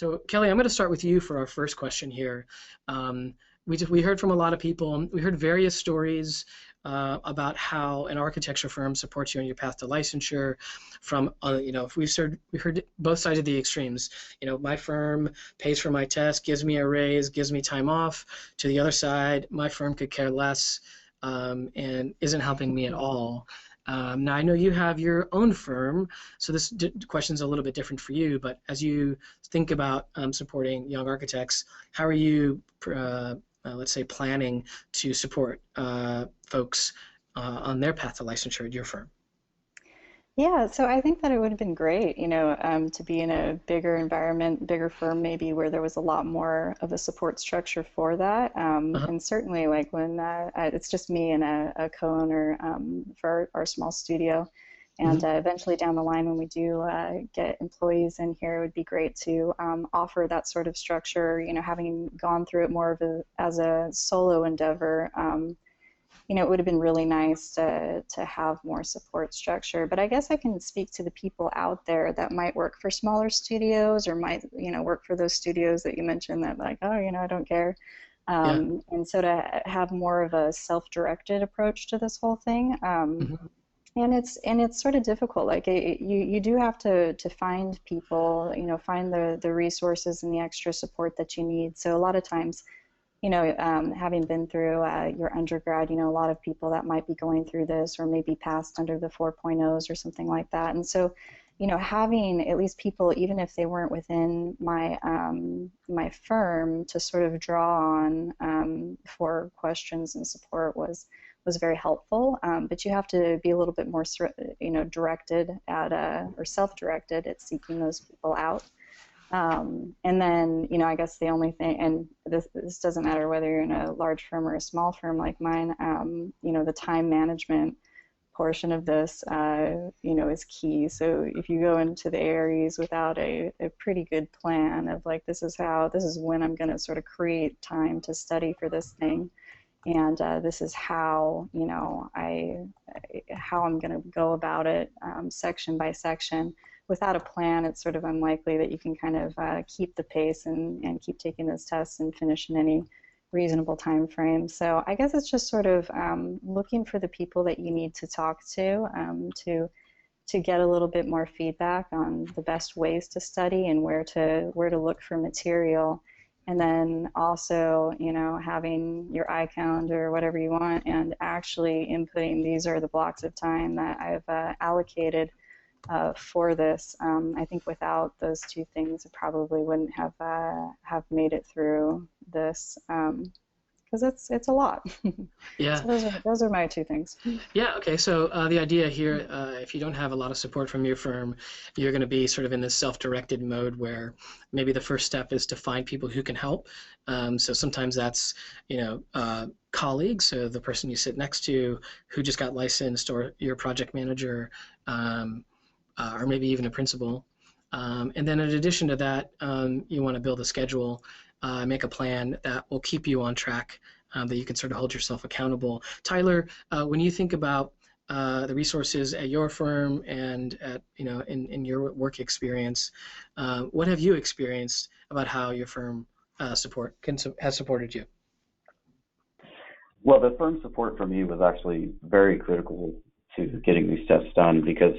So Kelly, I'm going to start with you for our first question here. We heard from a lot of people. We heard various stories about how an architecture firm supports you on your path to licensure. From if we heard both sides of the extremes. My firm pays for my test, gives me a raise, gives me time off. To the other side, my firm could care less and isn't helping me at all. Now, I know you have your own firm, so this question is a little bit different for you, but as you think about supporting young architects, how are you, let's say, planning to support folks on their path to licensure at your firm? Yeah, so I think that it would have been great, to be in a bigger environment, bigger firm maybe where there was a lot more of a support structure for that. Uh-huh. And certainly like when it's just me and a co-owner for our small studio. And Hmm. eventually down the line when we do get employees in here, it would be great to offer that sort of structure, having gone through it more of as a solo endeavor. It would have been really nice to have more support structure. But I guess I can speak to the people out there that might work for smaller studios or might, work for those studios that you mentioned that like, oh, I don't care. Yeah. And so to have more of a self-directed approach to this whole thing. Hmm. And it's sort of difficult. Like you do have to find people, find the resources and the extra support that you need. So a lot of times having been through your undergrad, a lot of people that might be going through this or maybe passed under the 4.0s or something like that. And so, having at least people, even if they weren't within my firm, to sort of draw on for questions and support was very helpful. But you have to be a little bit more, directed at or self-directed at seeking those people out. And then, I guess the only thing, and this doesn't matter whether you're in a large firm or a small firm like mine, the time management portion of this, is key. So if you go into the Aries without a pretty good plan of like, this is when I'm going to sort of create time to study for this thing. And this is how, how I'm going to go about it section by section. Without a plan, it's sort of unlikely that you can kind of keep the pace and keep taking those tests and finish in any reasonable time frame. So I guess it's just sort of looking for the people that you need to talk to get a little bit more feedback on the best ways to study and where to look for material. And then also, having your iCalendar or whatever you want and actually inputting these are the blocks of time that I've allocated for this. I think without those two things, I probably wouldn't have made it through this because it's a lot. Yeah. So those are my two things. Yeah, okay. So the idea here, if you don't have a lot of support from your firm, you're going to be sort of in this self-directed mode where maybe the first step is to find people who can help. So sometimes that's, colleagues, so the person you sit next to who just got licensed, or your project manager, or maybe even a principal. And then in addition to that, you want to build a schedule, make a plan that will keep you on track, that you can sort of hold yourself accountable. Tyler, when you think about the resources at your firm and at, in your work experience, what have you experienced about how your firm has supported you? Well, the firm support for me was actually very critical to getting these tests done because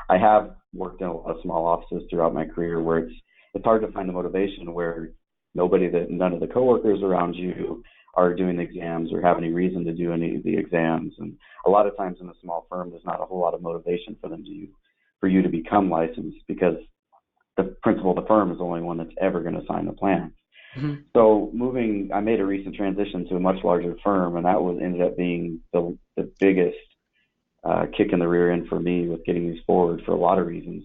I have worked in a lot of small offices throughout my career where it's hard to find the motivation where none of the coworkers around you are doing the exams or have any reason to do any of the exams. And a lot of times in a small firm, there's not a whole lot of motivation for you to become licensed because the principal of the firm is the only one that's ever going to sign the plan. Mm-hmm. So I made a recent transition to a much larger firm, and that ended up being the biggest kick in the rear end for me with getting these forward for a lot of reasons.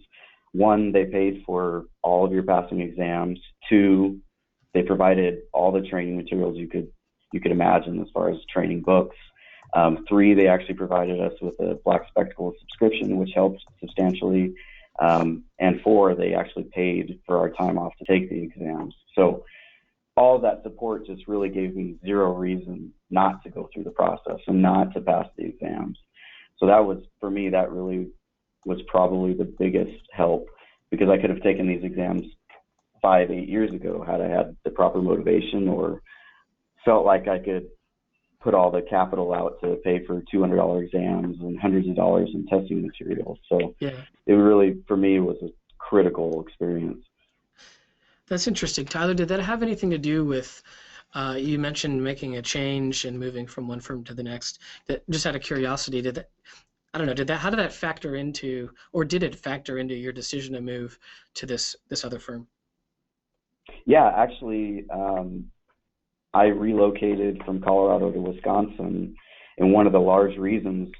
One, they paid for all of your passing exams. Two, they provided all the training materials you could imagine as far as training books. Three, they actually provided us with a Black Spectacle subscription, which helped substantially. And four, they actually paid for our time off to take the exams. So all of that support just really gave me zero reason not to go through the process and not to pass the exams. So that was, for me, that really was probably the biggest help because I could have taken these exams 5, 8 years ago had I had the proper motivation or felt like I could put all the capital out to pay for $200 exams and hundreds of dollars in testing materials. So Yeah. it really, for me, was a critical experience. That's interesting. Tyler, did that have anything to do with, you mentioned making a change and moving from one firm to the next? That, just out of curiosity, did that, I don't know, how did that factor into, or did it factor into your decision to move to this other firm? Yeah, actually, I relocated from Colorado to Wisconsin, and one of the large reasons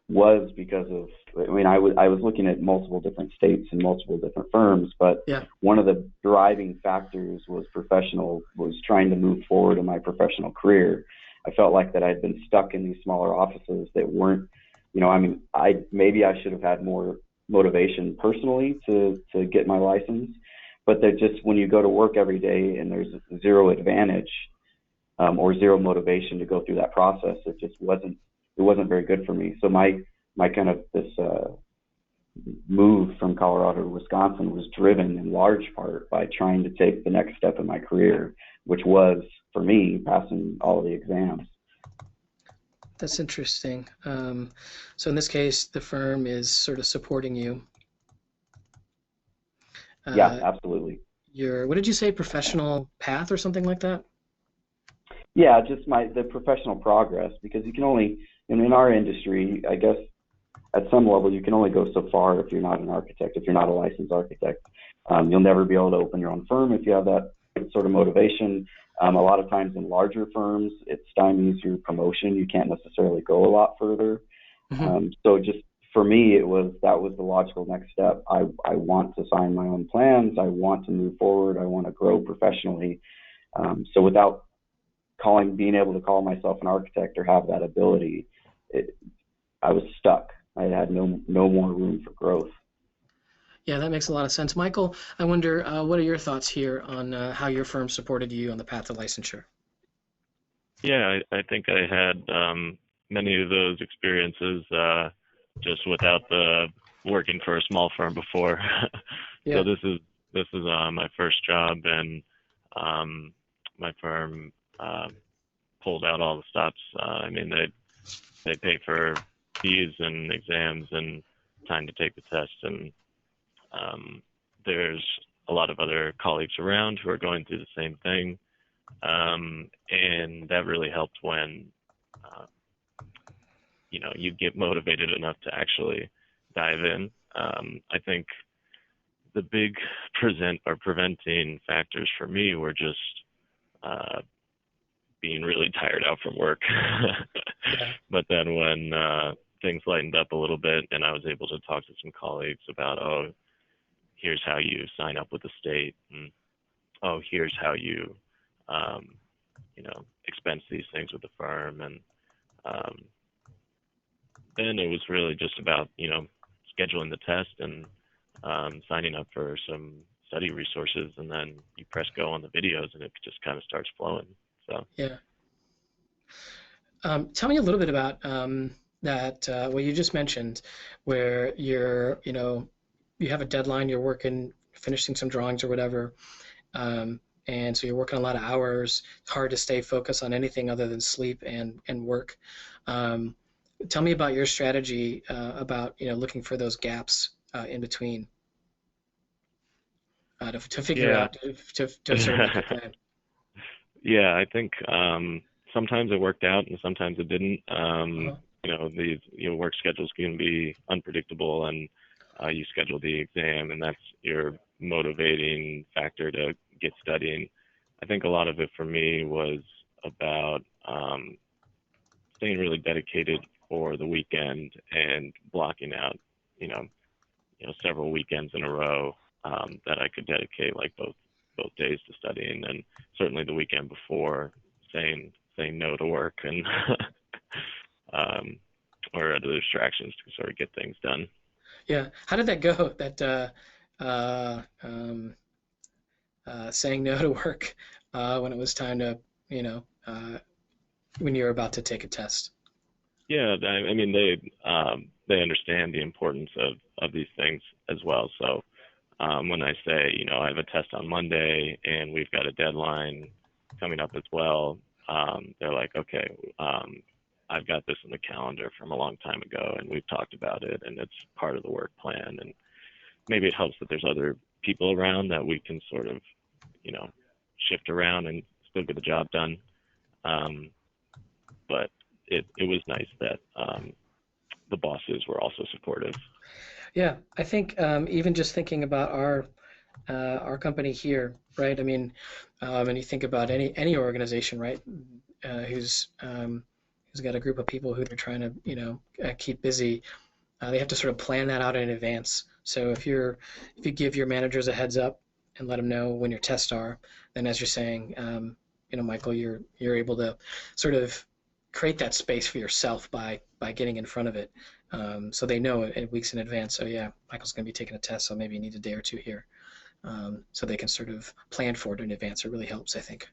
was because of, I mean, I was looking at multiple different states and multiple different firms, but Yeah. one of the driving factors was trying to move forward in my professional career. I felt like that I'd been stuck in these smaller offices that weren't, I mean, maybe I should have had more motivation personally to get my license, but that just when you go to work every day and there's zero advantage or zero motivation to go through that process, it wasn't very good for me. So my kind of this move from Colorado to Wisconsin was driven in large part by trying to take the next step in my career, which was for me passing all of the exams. That's interesting. So in this case, the firm is sort of supporting you. Yeah, absolutely. Your, what did you say, professional path or something like that? Yeah, just the professional progress, because you can only, in our industry, I guess at some level you can only go so far if you're not an architect, if you're not a licensed architect. You'll never be able to open your own firm if you have that sort of motivation. A lot of times in larger firms, it stymies your promotion. You can't necessarily go a lot further. Mm-hmm. So just for me, that was the logical next step. I want to sign my own plans. I want to move forward. I want to grow professionally. So without being able to call myself an architect or have that ability, I was stuck. I had no more room for growth. Yeah, that makes a lot of sense. Michael, I wonder, what are your thoughts here on how your firm supported you on the path to licensure? Yeah, I think I had many of those experiences just without the working for a small firm before. Yeah. So this is my first job, and my firm pulled out all the stops. I mean, they pay for fees and exams and time to take the test, and there's a lot of other colleagues around who are going through the same thing. And that really helped when, you get motivated enough to actually dive in. I think the big preventing factors for me were just being really tired out from work. Yeah. But then when things lightened up a little bit and I was able to talk to some colleagues about, oh, here's how you sign up with the state, and oh, here's how you expense these things with the firm, and then it was really just about scheduling the test and signing up for some study resources, and then you press go on the videos and it just kind of starts flowing. So Yeah. Tell me a little bit about that, what you just mentioned, where you have a deadline, you're working, finishing some drawings or whatever, and so you're working a lot of hours. It's hard to stay focused on anything other than sleep and work. Tell me about your strategy about looking for those gaps in between to figure yeah. out to sort of make a plan. Yeah, I think sometimes it worked out and sometimes it didn't. Uh-huh. These work schedules can be unpredictable, and you schedule the exam, and that's your motivating factor to get studying. I think a lot of it for me was about staying really dedicated for the weekend and blocking out, several weekends in a row that I could dedicate like both days to studying, and certainly the weekend before saying no to work and or other distractions to sort of get things done. Yeah. How did that go? That saying no to work when it was time to, when you were about to take a test. Yeah, I mean they understand the importance of these things as well. So when I say, I have a test on Monday and we've got a deadline coming up as well, they're like, okay, I've got this in the calendar from a long time ago and we've talked about it and it's part of the work plan. And maybe it helps that there's other people around that we can sort of, shift around and still get the job done. But it was nice that the bosses were also supportive. Yeah, I think even just thinking about our company here, right? I mean, when you think about any organization, right, who's got a group of people who they're trying to keep busy, they have to sort of plan that out in advance. So if you give your managers a heads up and let them know when your tests are, then as you're saying, Michael, you're able to sort of create that space for yourself by getting in front of it. So they know it weeks in advance. So yeah, Michael's going to be taking a test, so maybe you need a day or two here. So they can sort of plan for it in advance. It really helps, I think.